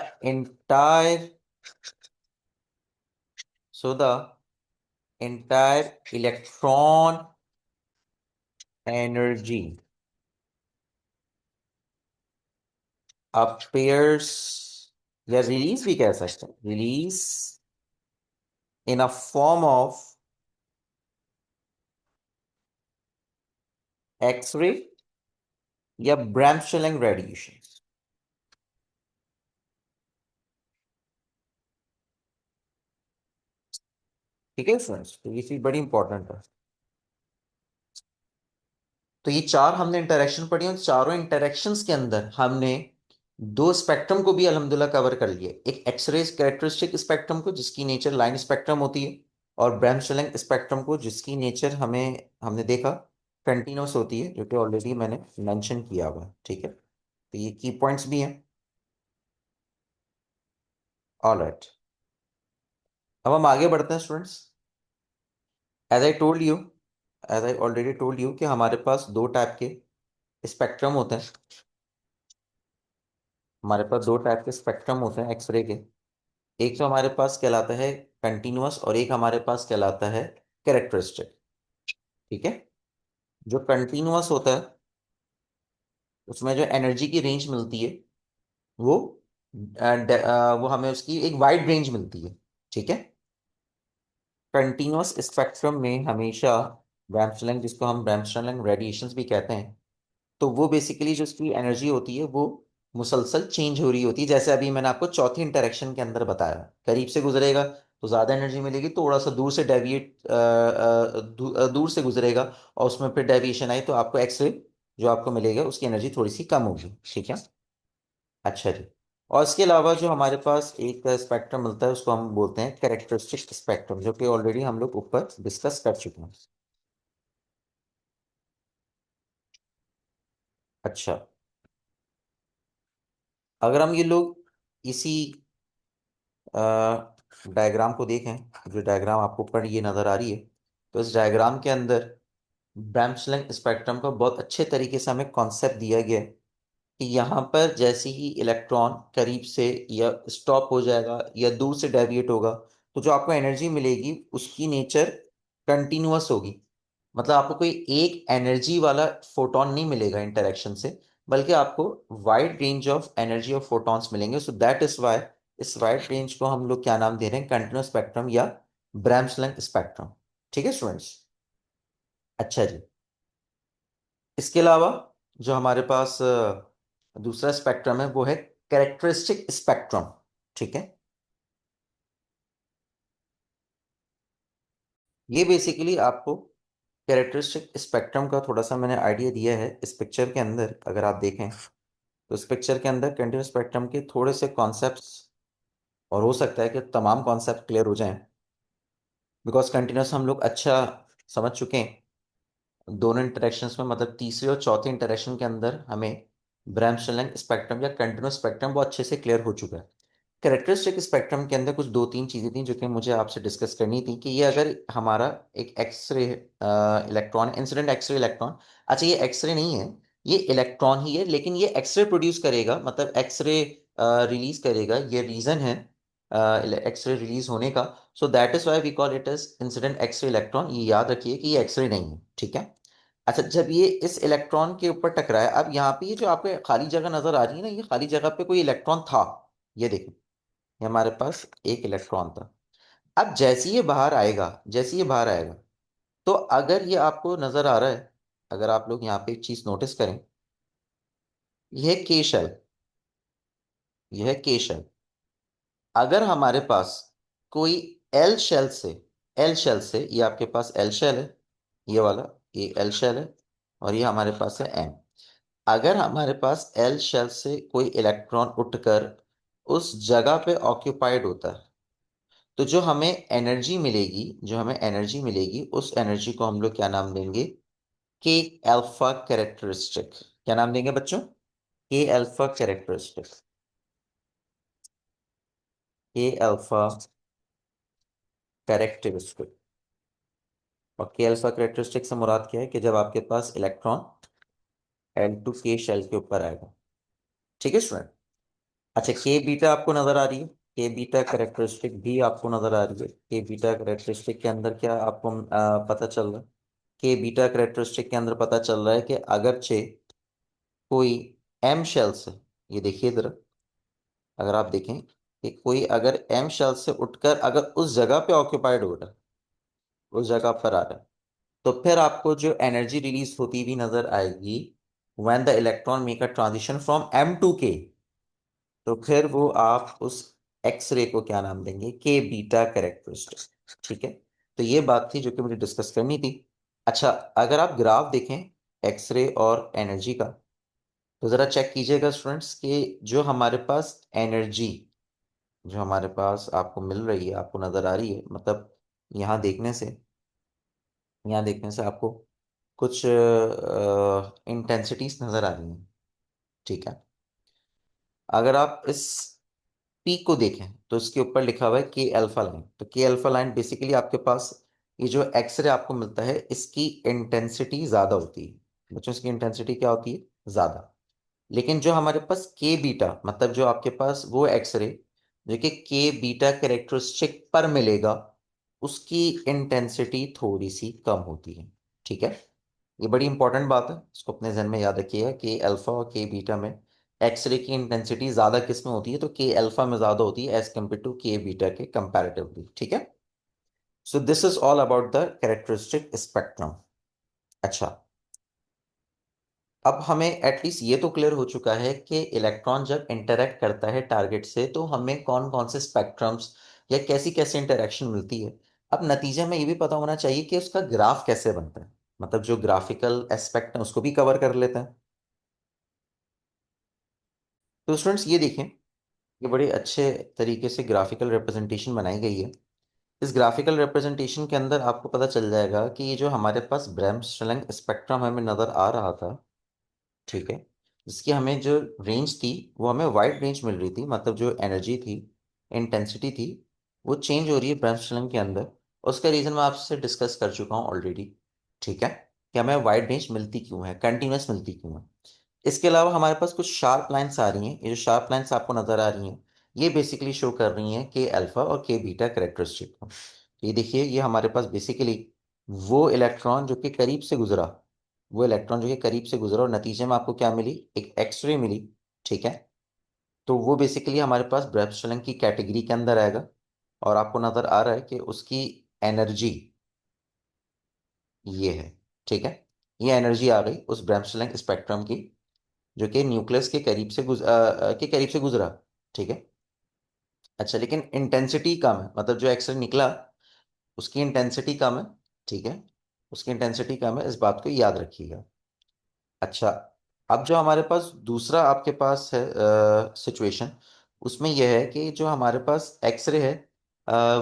entire electron energy appears, या रिलीज भी कह सकते हैं, release in a form of x-ray या ब्रैमस्टर्लिंग रेडिएशन। ठीक है friends, तो ये चीज बड़ी इंपॉर्टेंट है। तो ये चार हमने इंटरेक्शन पढ़ी, और चारों इंटरेक्शंस के अंदर हमने दो स्पेक्ट्रम को भी अल्हम्दुलिल्लाह कवर कर लिए। एक एक्सरे कैरेक्टरिस्टिक स्पेक्ट्रम को जिसकी नेचर लाइन स्पेक्ट्रम होती है, और ब्रैमस्टर्लिंग स्पेक्ट्रम को जिसकी नेचर हमें हमने देखा कंटिन्यूस होती है, जो कि ऑलरेडी मैंने मेंशन किया हुआ है। ठीक है, तो ये की पॉइंट्स भी हैं। ऑल राइट, अब हम आगे बढ़ते हैं students. As I told you, as I already told you कि हमारे पास दो टाइप के स्पेक्ट्रम होते हैं। हमारे पास दो टाइप के स्पेक्ट्रम होते हैं एक्सरे के। एक तो हमारे पास कहलाता है कंटिन्यूअस, और एक हमारे पास कहलाता है कैरेक्टरिस्टिक। ठीक है। जो कंटिन्यूअस होता है उसमें जो एनर्जी की रेंज मिलती है वो वो हमें उसकी एक वाइड रेंज मिलती है। ठीक है। कंटिन्यूअस स्पेक्ट्रम में हमेशा ब्रैमस्टर्लिंग, जिसको हम ब्रैमस्टर्लिंग रेडिएशंस भी कहते हैं, तो वो बेसिकली जो उसकी एनर्जी होती है वो मुसलसल चेंज हो रही होती है। जैसे अभी मैंने आपको चौथी इंटरेक्शन के अंदर बताया, करीब से गुजरेगा तो ज़्यादा एनर्जी मिलेगी, थोड़ा सा दूर से डेविएट दूर से गुजरेगा और उसमें फिर डेविएशन आई, तो आपको एक्सरे जो आपको मिलेगा उसकी एनर्जी थोड़ी सी कम होगी। ठीक है। अच्छा जी। और इसके अलावा जो हमारे पास एक स्पेक्ट्रम मिलता है उसको हम बोलते हैं कैरेक्टरिस्टिक स्पेक्ट्रम, जो कि ऑलरेडी हम लोग ऊपर डिस्कस कर चुके हैं। अच्छा, अगर हम ये लोग इसी डायग्राम को देखें, जो डायग्राम आपको ऊपर ये नज़र आ रही है, तो इस डायग्राम के अंदर ब्रैमस्टर्लिंग स्पेक्ट्रम का बहुत अच्छे तरीके से हमें कॉन्सेप्ट दिया गया है कि यहाँ पर जैसे ही इलेक्ट्रॉन करीब से या स्टॉप हो जाएगा या दूर से डेविएट होगा, तो जो आपको एनर्जी मिलेगी उसकी नेचर कंटिन्यूअस होगी। मतलब आपको कोई एक एनर्जी वाला फोटोन नहीं मिलेगा इंटरेक्शन से, बल्कि आपको wide range of energy of photons मिलेंगे। सो दैट इज वाई इस वाइड रेंज को हम लोग क्या नाम दे रहे हैं, कंटिन्यूअस स्पेक्ट्रम या ब्रैमस्टर्लिंग स्पेक्ट्रम। ठीक है स्टूडेंट्स। अच्छा जी। इसके अलावा जो हमारे पास दूसरा स्पेक्ट्रम है वो है कैरेक्टरिस्टिक स्पेक्ट्रम। ठीक है। ये बेसिकली आपको कैरेक्टरिस्टिक स्पेक्ट्रम का थोड़ा सा मैंने आइडिया दिया है इस पिक्चर के अंदर। अगर आप देखें तो इस पिक्चर के अंदर कंटिन्यूस स्पेक्ट्रम के थोड़े से कॉन्सेप्ट्स, और हो सकता है कि तमाम कॉन्सेप्ट क्लियर हो जाएं, बिकॉज कंटिन्यूस हम लोग अच्छा समझ चुके हैं। दोनों इंटरेक्शंस में, मतलब तीसरे और चौथे इंटरेक्शन के अंदर हमें ब्रैमस्टैलिन स्पेक्ट्रम या कंटिन्यूस स्पेक्ट्रम बहुत अच्छे से क्लियर हो चुका है। कैरेक्टरिस्टिक स्पेक्ट्रम के अंदर कुछ दो तीन चीज़ें थी जो कि मुझे आपसे डिस्कस करनी थी, कि ये अगर हमारा एक X ray electron, incident X ray electron, अच्छा ये एक्सरे नहीं है, ये इलेक्ट्रॉन ही है, लेकिन ये एक्सरे प्रोड्यूस करेगा, मतलब एक्सरे रिलीज करेगा, ये रीजन है एक्सरे रिलीज होने का। So that is why we call it as incident X ray electron. ये याद रखिए कि ये एक्सरे नहीं है, ठीक है। अच्छा, जब ये इस इलेक्ट्रॉन के ऊपर टकराया, अब यहाँ पे ये जो आपको खाली जगह नजर आ रही है ना, ये खाली जगह पे कोई इलेक्ट्रॉन था। ये देखिए, ये हमारे पास एक इलेक्ट्रॉन था। अब जैसे ये बाहर आएगा, जैसे ये बाहर आएगा, तो अगर ये आपको नजर आ रहा है, अगर आप लोग यहाँ पे एक चीज नोटिस करें, यह है के शेल, यह है के शेल। अगर हमारे पास कोई एल शेल से, एल शेल से, ये आपके पास एल शेल है, ये वाला, ये एल शेल है, और ये हमारे पास है एम। अगर हमारे पास एल शेल से कोई इलेक्ट्रॉन उठकर उस जगह पे ऑक्यूपाइड होता है, तो जो हमें एनर्जी मिलेगी, जो हमें एनर्जी मिलेगी, उस एनर्जी को हम लोग क्या नाम देंगे? के अल्फा कैरेक्टरिस्टिक। क्या नाम देंगे बच्चों? के अल्फा कैरेक्टरिस्टिक। के अल्फा कैरेक्टरिस्टिक। और के अल्फा कैरेक्टरिस्टिक से मुराद क्या है? कि जब आपके पास इलेक्ट्रॉन L2 के शेल के ऊपर आएगा। ठीक है स्टूडेंट। अच्छा, के बीटा आपको नजर आ रही है? के बीटा कैरेक्टरिस्टिक भी आपको नजर आ रही है? के बीटा कैरेक्टरिस्टिक के अंदर क्या आपको पता चल रहा है? के बीटा कैरेक्टरिस्टिक के अंदर पता चल रहा है कि अगरचे कोई एम शेल से, ये देखिए इधर, अगर आप देखें कि कोई अगर एम शेल से उठकर अगर उस जगह पे ऑक्यूपाइड हो रहा है, उस जगह पर आ रहा है, तो फिर आपको जो एनर्जी रिलीज होती हुई नजर आएगी, when the electron make a transition from M to K, तो फिर वो आप उस एक्सरे को क्या नाम देंगे? के बीटा कैरेक्टरिस्टिक। ठीक है। तो ये बात थी जो कि मुझे डिस्कस करनी थी। अच्छा, अगर आप ग्राफ देखें एक्सरे और एनर्जी का, तो जरा चेक कीजिएगा स्टूडेंट्स कि जो हमारे पास एनर्जी, जो हमारे पास आपको मिल रही है, आपको नजर आ रही है, मतलब यहाँ देखने से, यहाँ देखने से आपको कुछ इंटेंसिटीज नजर आ रही हैं। ठीक है। अगर आप इस पीक को देखें तो इसके ऊपर लिखा हुआ है के अल्फा लाइन। तो के अल्फा लाइन बेसिकली आपके पास ये जो एक्सरे आपको मिलता है, इसकी इंटेंसिटी ज्यादा होती है बच्चों। इसकी इंटेंसिटी क्या होती है? ज्यादा। लेकिन जो हमारे पास के बीटा, मतलब जो आपके पास वो एक्सरे जो कि के बीटा कैरेक्टरिस्टिक पर मिलेगा, उसकी इंटेंसिटी थोड़ी सी कम होती है। ठीक है। ये बड़ी इंपॉर्टेंट बात है, इसको अपने जहन में याद रखिएगा। के अल्फा और के बीटा में एक्सरे की इंटेंसिटी ज्यादा किस में होती है? तो के अल्फा में ज्यादा होती है एज कम्पेयर टू के बीटा के कंपैरेटिवली। ठीक है। So this is all about the characteristic spectrum. अच्छा, अब हमें एटलीस्ट ये तो क्लियर हो चुका है कि इलेक्ट्रॉन जब इंटरेक्ट करता है टारगेट से, तो हमें कौन कौन से स्पेक्ट्रम्स या कैसी कैसी इंटरेक्शन मिलती है। अब नतीजे में ये भी पता होना चाहिए कि उसका ग्राफ कैसे बनता है, मतलब जो ग्राफिकल एस्पेक्ट है उसको भी कवर कर लेते हैं। तो स्टूडेंट्स ये देखें, ये बड़े अच्छे तरीके से ग्राफिकल रिप्रेजेंटेशन बनाई गई है। इस ग्राफिकल रिप्रेजेंटेशन के अंदर आपको पता चल जाएगा कि ये जो हमारे पास ब्रह्मस्ट्रलिंग स्पेक्ट्रम हमें नज़र आ रहा था, ठीक है, जिसकी हमें जो रेंज थी वो हमें वाइड रेंज मिल रही थी, मतलब जो एनर्जी थी, इंटेंसिटी थी, वो चेंज हो रही है ब्रह्मस्ट्रलिंग के अंदर। उसका रीज़न मैं आपसे डिस्कस कर चुका हूँ ऑलरेडी। ठीक है, कि हमें वाइड रेंज मिलती क्यों है, कंटिन्यूस मिलती क्यों है। इसके अलावा हमारे पास कुछ शार्प लाइंस आ रही हैं। ये जो शार्प लाइंस आपको नजर आ रही हैं, ये बेसिकली शो कर रही हैं के अल्फा और के बीटा कैरेक्टरिस्टिक को। ये देखिए, ये हमारे पास बेसिकली वो इलेक्ट्रॉन जो कि करीब से गुजरा, वो इलेक्ट्रॉन जो कि करीब से गुजरा, और नतीजे में आपको क्या मिली? एक एक्सरे मिली। ठीक है। तो वो बेसिकली हमारे पास ब्रेबस्टलिंग की कैटेगरी के अंदर आएगा। और आपको नजर आ रहा है कि उसकी एनर्जी ये है। ठीक है, ये एनर्जी आ गई उस ब्रेबस्टलिंग स्पेक्ट्रम की। जो कि न्यूक्लियस के करीब से के करीब से गुजरा। ठीक है। अच्छा, लेकिन इंटेंसिटी कम है, मतलब जो एक्सरे निकला उसकी इंटेंसिटी कम है। ठीक है। उसकी इंटेंसिटी कम है, इस बात को याद रखिएगा। अच्छा, अब जो हमारे पास दूसरा आपके पास है सिचुएशन, उसमें यह है कि जो हमारे पास एक्सरे है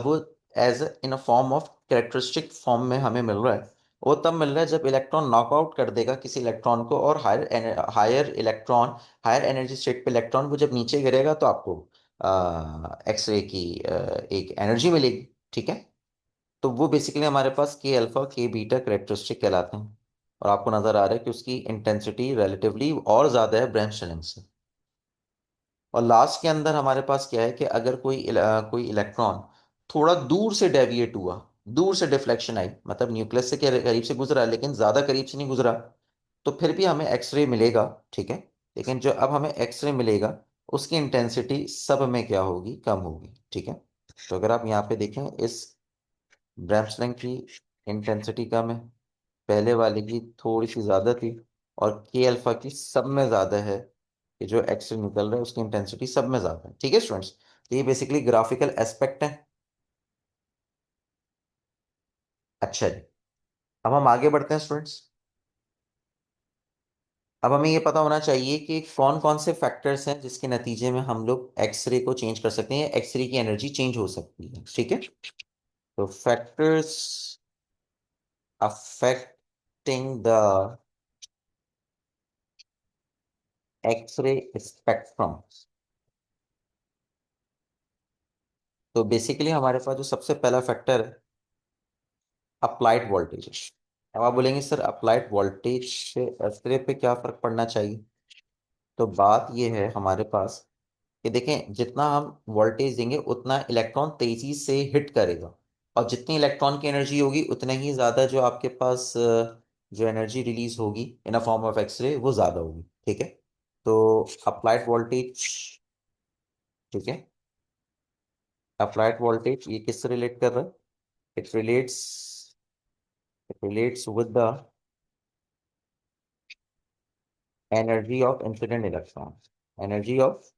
वो as in a form of characteristic form में हमें मिल रहा है। वो तब मिल रहा है जब इलेक्ट्रॉन नॉकआउट कर देगा किसी इलेक्ट्रॉन को, और हायर एनर्जी स्टेट पे इलेक्ट्रॉन वो जब नीचे गिरेगा तो आपको एक्सरे की एक एनर्जी मिलेगी। ठीक है। तो वो बेसिकली हमारे पास के अल्फा के बीटा करेक्टरिस्टिक कहलाते हैं। और आपको नजर आ रहा है कि उसकी इंटेंसिटी रिलेटिवली और ज्यादा है ब्रैंच स्टेनिंग से। और लास्ट के अंदर हमारे पास क्या है कि अगर कोई इलेक्ट्रॉन थोड़ा दूर से डेविएट हुआ, दूर से डिफ्लेक्शन आई, मतलब न्यूक्लियस से करीब से गुजरा लेकिन ज्यादा करीब से नहीं गुजरा, तो फिर भी हमें एक्सरे मिलेगा। ठीक है। लेकिन जो अब हमें एक्सरे मिलेगा उसकी इंटेंसिटी सब में क्या होगी, कम होगी। ठीक है। तो अगर आप यहाँ पे देखें, इस ब्रैमस्लैंग की इंटेंसिटी कम है, पहले वाले की थोड़ी सी ज्यादा थी, और के अल्फा की सब में ज्यादा है। कि जो एक्स रे निकल रहा है उसकी इंटेंसिटी सब में ज्यादा है। ठीक है स्टूडेंट्स, तो ये बेसिकली ग्राफिकल एस्पेक्ट है। अच्छा जी, अब हम आगे बढ़ते हैं स्टूडेंट्स। अब हमें ये पता होना चाहिए कि कौन कौन से फैक्टर्स हैं जिसके नतीजे में हम लोग एक्सरे को चेंज कर सकते हैं, एक्सरे की एनर्जी चेंज हो सकती है। ठीक है। तो factors affecting the X ray spectrum. तो बेसिकली हमारे पास जो सबसे पहला फैक्टर है, अप्लाइड वोल्टेज। अब आप बोलेंगे सर अप्लाइड वोल्टेज से एक्सरे पे क्या फर्क पड़ना चाहिए। तो बात ये है हमारे पास कि देखें, जितना हम वोल्टेज देंगे उतना इलेक्ट्रॉन तेजी से हिट करेगा, और जितनी इलेक्ट्रॉन की एनर्जी होगी उतना ही ज़्यादा जो आपके पास जो एनर्जी रिलीज होगी इन अ फॉर्म ऑफ एक्सरे वो ज़्यादा होगी। ठीक है। तो अप्लाइड वोल्टेज, ठीक है, अप्लाइड वोल्टेज ये किससे रिलेट कर रहा है। It relates it relates with the energy of incident electron, energy of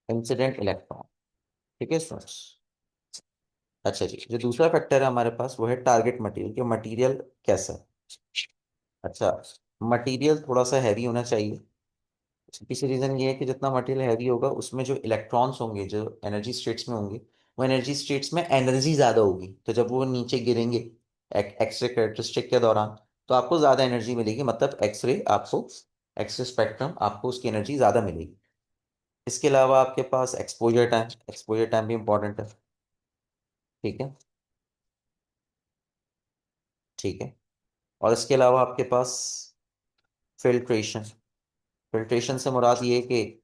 incident electron. ठीक है स्टूडेंट्स। अच्छा जी, जो दूसरा फैक्टर है हमारे पास वो है टारगेट मटेरियल, कि मटेरियल कैसा है। अच्छा, मटेरियल थोड़ा सा हैवी होना चाहिए। इसके पीछे रीजन ये है कि जितना मटेरियल हैवी होगा उसमें जो इलेक्ट्रॉन्स होंगे जो एनर्जी स्टेट्स में होंगे, वो एनर्जी स्टेट्स में एनर्जी ज़्यादा होगी, तो जब वो नीचे गिरेंगे एक्सरे कैरेक्टरिस्टिक के दौरान तो आपको ज़्यादा एनर्जी मिलेगी, मतलब एक्सरे स्पेक्ट्रम आपको उसकी एनर्जी ज़्यादा मिलेगी। इसके अलावा आपके पास एक्सपोजर टाइम भी इंपॉर्टेंट है। ठीक है। ठीक है। और इसके अलावा आपके पास फिल्ट्रेशन, फिल्ट्रेशन से मुराद ये है कि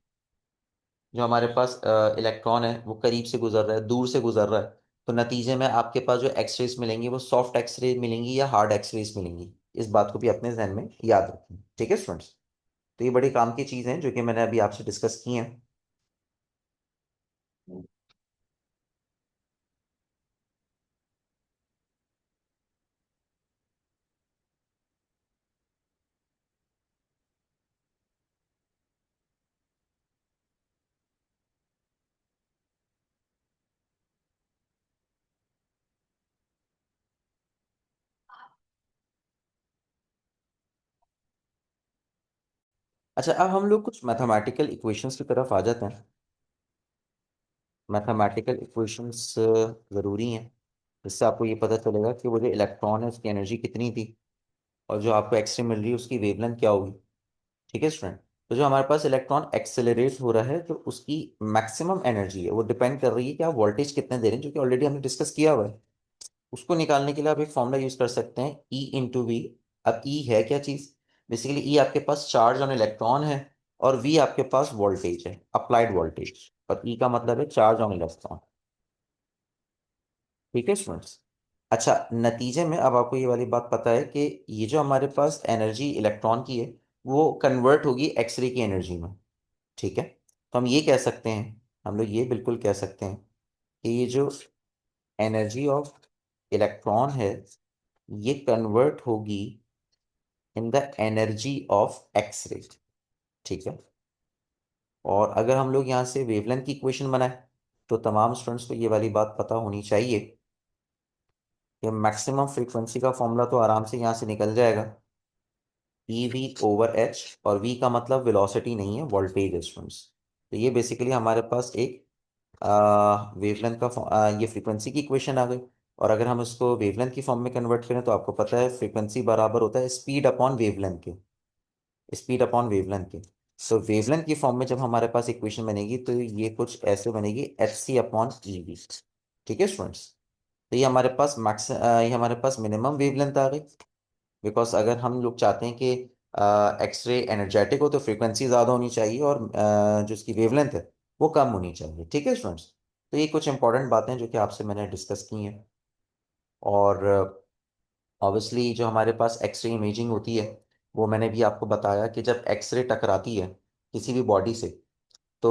जो हमारे पास इलेक्ट्रॉन है वो करीब से गुजर रहा है, दूर से गुजर रहा है, तो नतीजे में आपके पास जो एक्सरेज मिलेंगी वो सॉफ्ट एक्सरे मिलेंगी या हार्ड एक्सरेज मिलेंगी। इस बात को भी अपने जहन में याद रखें। ठीक है स्टूडेंट्स। तो ये बड़ी काम की चीज़ है जो कि मैंने अभी आपसे डिस्कस की हैं। अच्छा, अब हम लोग कुछ मैथमेटिकल इक्वेशंस की तरफ आ जाते हैं। मैथमेटिकल इक्वेशंस ज़रूरी हैं, जिससे आपको ये पता चलेगा कि वो जो इलेक्ट्रॉन है उसकी एनर्जी कितनी थी, और जो आपको एक्सरे मिल रही है उसकी वेवलेंथ क्या होगी। ठीक है स्टूडेंट। तो जो हमारे पास इलेक्ट्रॉन एक्सेलरेट हो रहा है तो उसकी मैक्सिमम एनर्जी है वो डिपेंड कर रही है कि आप वोल्टेज कितने दे रहे हैं, जो कि ऑलरेडी हमने डिस्कस किया हुआ है। उसको निकालने के लिए आप एक फॉर्मूला यूज कर सकते हैं, ई इंटू वी। अब ई है क्या चीज, बेसिकली ई आपके पास चार्ज ऑन इलेक्ट्रॉन है, और वी आपके पास वोल्टेज है, अप्लाइड वोल्टेज, और ई का मतलब है चार्ज ऑन इलेक्ट्रॉन। ठीक है स्टूडेंट्स। अच्छा, नतीजे में अब आपको ये वाली बात पता है कि ये जो हमारे पास एनर्जी इलेक्ट्रॉन की है वो कन्वर्ट होगी एक्सरे की एनर्जी में। ठीक है। तो हम ये कह सकते हैं, हम लोग ये बिल्कुल कह सकते हैं कि ये जो एनर्जी ऑफ इलेक्ट्रॉन है ये कन्वर्ट होगी in the energy of X ray. ठीक है। और अगर हम लोग यहाँ से वेवलेंथ की इक्वेशन बनाए तो तमाम स्टूडेंट्स को ये वाली बात पता होनी चाहिए कि मैक्सिमम फ्रीक्वेंसी का फॉर्मूला तो आराम से यहाँ से निकल जाएगा, ई वी ओवर एच। और वी का मतलब वेलोसिटी नहीं है, वोल्टेज है स्टूडेंट्स। तो ये बेसिकली हमारे पास एक वेवलेंथ का ये फ्रीक्वेंसी की इक्वेशन आ गई। और अगर हम इसको वेवलेंथ की फॉर्म में कन्वर्ट करें तो आपको पता है फ्रीक्वेंसी बराबर होता है स्पीड अपॉन वेवलेंथ के, स्पीड अपॉन वेवलेंथ के। सो वेवलेंथ की फॉर्म में जब हमारे पास इक्वेशन बनेगी तो ये कुछ ऐसे बनेगी H C upon E V. ठीक है स्टूडेंट्स। तो ये हमारे पास ये हमारे पास मिनिमम वेवलेंथ आ गई। बिकॉज अगर हम लोग चाहते हैं कि एक्सरे एनर्जेटिक हो तो फ्रीक्वेंसी ज़्यादा होनी चाहिए और जो इसकी वेवलेंथ है वो कम होनी चाहिए। ठीक है स्टूडेंट्स। तो ये कुछ इंपॉर्टेंट बातें हैं जो कि आपसे मैंने डिस्कस की हैं। और ऑब्वियसली जो हमारे पास एक्सरे इमेजिंग होती है वो मैंने भी आपको बताया कि जब एक्सरे टकराती है किसी भी बॉडी से तो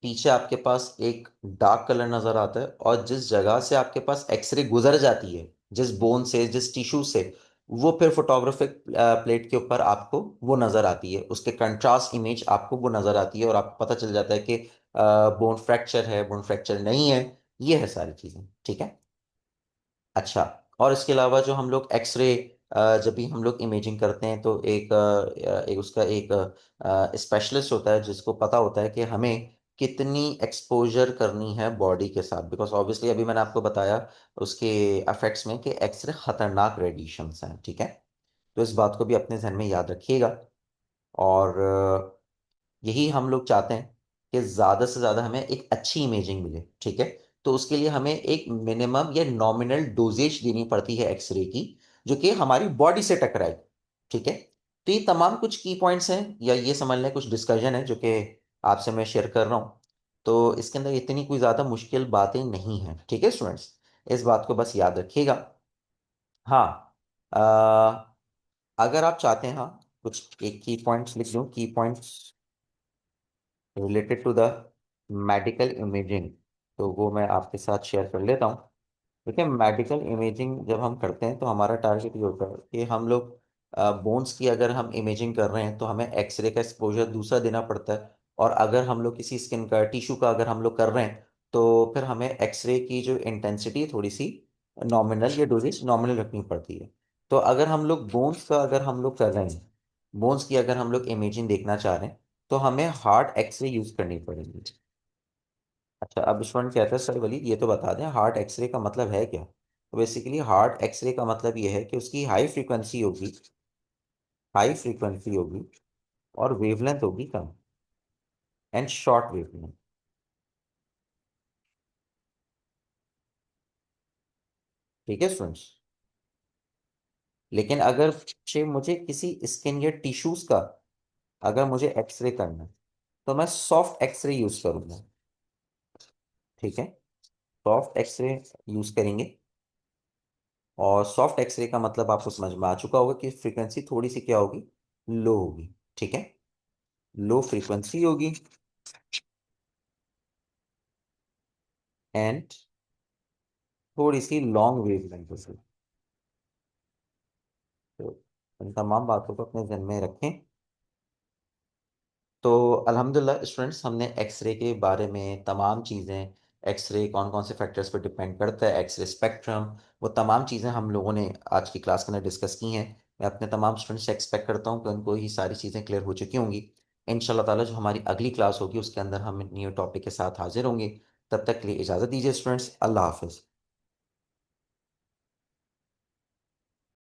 पीछे आपके पास एक डार्क कलर नजर आता है, और जिस जगह से आपके पास एक्सरे गुजर जाती है, जिस बोन से जिस टिश्यू से, वो फिर फोटोग्राफिक प्लेट के ऊपर आपको वो नजर आती है, उसके कंट्रास्ट इमेज आपको वो नजर आती है और आपको पता चल जाता है कि बोन फ्रैक्चर है, बोन फ्रैक्चर नहीं है। ये है सारी चीजें। ठीक है। अच्छा। और इसके अलावा जो हम लोग एक्सरे जब भी हम लोग इमेजिंग करते हैं तो एक उसका एक स्पेशलिस्ट होता है जिसको पता होता है कि हमें कितनी एक्सपोजर करनी है बॉडी के साथ। बिकॉज ऑब्वियसली अभी मैंने आपको बताया उसके इफेक्ट्स में कि एक्सरे खतरनाक रेडिएशंस हैं। ठीक है। तो इस बात को भी अपने जहन में याद रखिएगा। और यही हम लोग चाहते हैं कि ज़्यादा से ज़्यादा हमें एक अच्छी इमेजिंग मिले। ठीक है। तो उसके लिए हमें एक मिनिमम या नॉमिनल डोजेज देनी पड़ती है एक्सरे की, जो कि हमारी बॉडी से टकराए। ठीक है। तो ये तमाम कुछ की पॉइंट्स हैं या ये समझ लें कुछ डिस्कशन है जो कि आपसे मैं शेयर कर रहा हूँ। तो इसके अंदर इतनी कोई ज़्यादा मुश्किल बातें नहीं हैं। ठीक है स्टूडेंट्स। इस बात को बस याद रखिएगा। हाँ। अगर आप चाहते हैं, हाँ, कुछ एक की पॉइंट्स लिख दूँ, की points related to the medical imaging, तो वो मैं आपके साथ शेयर कर लेता हूँ। देखिए मेडिकल इमेजिंग जब हम करते हैं तो हमारा टारगेट ये होता है कि हम लोग बोन्स की अगर हम इमेजिंग कर रहे हैं तो हमें एक्सरे का एक्सपोजर दूसरा देना पड़ता है। और अगर हम लोग किसी स्किन का टिश्यू का अगर हम लोग कर रहे हैं तो फिर हमें एक्सरे की जो इंटेंसिटी थोड़ी सी नॉमिनल या डोजेज नॉमिनल रखनी पड़ती है। तो अगर हम लोग बोन्स का अगर हम लोग कर रहे हैं, बोन्स की अगर हम लोग इमेजिंग देखना चाह रहे हैं तो हमें हार्ट एक्सरे यूज करनी पड़ेगी। अच्छा, अब स्टूडेंट कहता है सर वलीद ये तो बता दें हार्ट एक्सरे का मतलब है क्या। तो बेसिकली हार्ट एक्सरे का मतलब ये है कि उसकी हाई फ्रीक्वेंसी होगी, हाई फ्रीक्वेंसी होगी और वेवलेंथ होगी कम, एंड शॉर्ट वेवलेंथ। ठीक है स्टूडेंट्स। लेकिन अगर मुझे किसी स्किन या टिश्यूज का अगर मुझे एक्सरे करना है तो मैं सॉफ्ट एक्सरे यूज करूंगा। ठीक है। सॉफ्ट एक्सरे यूज करेंगे। और सॉफ्ट एक्सरे का मतलब आपको समझ में आ चुका होगा कि फ्रीक्वेंसी थोड़ी सी क्या होगी, लो होगी। ठीक है। लो फ्रीक्वेंसी होगी एंड थोड़ी सी लॉन्ग वेवलेंथ होगी। तो इन तमाम बातों को अपने जहन में रखें। तो अल्हम्दुलिल्लाह स्टूडेंट्स, हमने एक्सरे के बारे में तमाम चीज़ें, एक्सरे कौन कौन से फैक्टर्स पर डिपेंड करता है, एक्सरे स्पेक्ट्रम, वो तमाम चीज़ें हम लोगों ने आज की क्लास के अंदर डिस्कस की हैं। मैं अपने तमाम स्टूडेंट्स से एक्सपेक्ट करता हूँ कि उनको ये सारी चीज़ें क्लियर हो चुकी होंगी। इंशाल्लाह ताला जो हमारी अगली क्लास होगी उसके अंदर हम न्यू टॉपिक के साथ हाजिर होंगे। तब तक के लिए इजाज़त दीजिए स्टूडेंट्स। अल्लाह हाफिज़।